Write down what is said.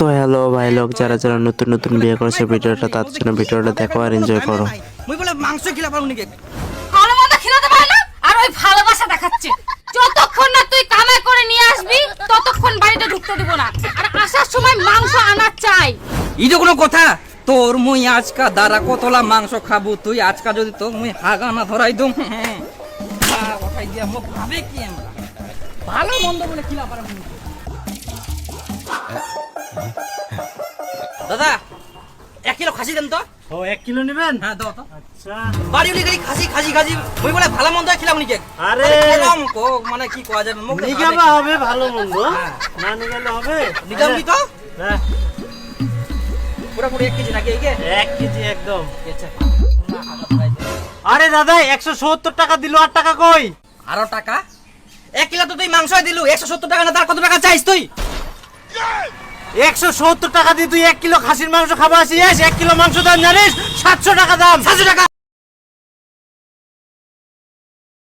তো হ্যালো ভাই লোক, যারা যারা নতুন নতুন বিয়ে করেছে ভিডিওটা তাদের জন্য ভিডিওটা দেখো আর এনজয় করো। মুই বলে মাংস খিলা পারবো নাকি? ভালো মন্দ খিলাতে পারে না আর ওই ভালোবাসা দেখাচ্ছে। যতক্ষণ না তুই কামাই করে নিয়ে আসবি ততক্ষণ বাড়িতে ঢুকতে দিব না, আর আসার সময় মাংস আনা চাই। এই যে কোনো কথা তোর, মুই আজকা দাঁড়া কতলা মাংস খাবো, তুই আজকা যদি তো মুই হাগা না ধরাই দম ওঠাই দিয়া মুখ ভাবে কি আমরা ভালো মন্দ বলে খিলা পারবো নাকি? দাদা 1 কিলো খাসি দেন তো। ও 1 কিলো নেবেন? হ্যাঁ দাও তো। আচ্ছা বাড়ি উলি গেলি খাসি খাসি খাসি মুই বলে ভালো মন্দ খিলাম নাকি? আরে এরকম কো মানে কি কোয়া যাবে মুখ নিগাবা হবে ভালো মন্দ, হ্যাঁ। না নিগালে হবে? নিগাম কি তো হ্যাঁ পুরো 1 কেজি নাকি? এই কে 1 কেজি একদম। আচ্ছা না হাগা ধরাই দে। আরে দাদা 170 টাকা দিল, আর টাকা কই? আরো টাকা 1 কিলো তো তুই মাংস দিলু, 170 টাকা না, তার কত টাকা চাইছ তুই? 170 টাকা দিয়ে তুই 1 কিলো খাসির মাংস খাবা আসিস? 1 কিলো মাংস দাম জানিস 700 টাকা দাম। 700 টাকা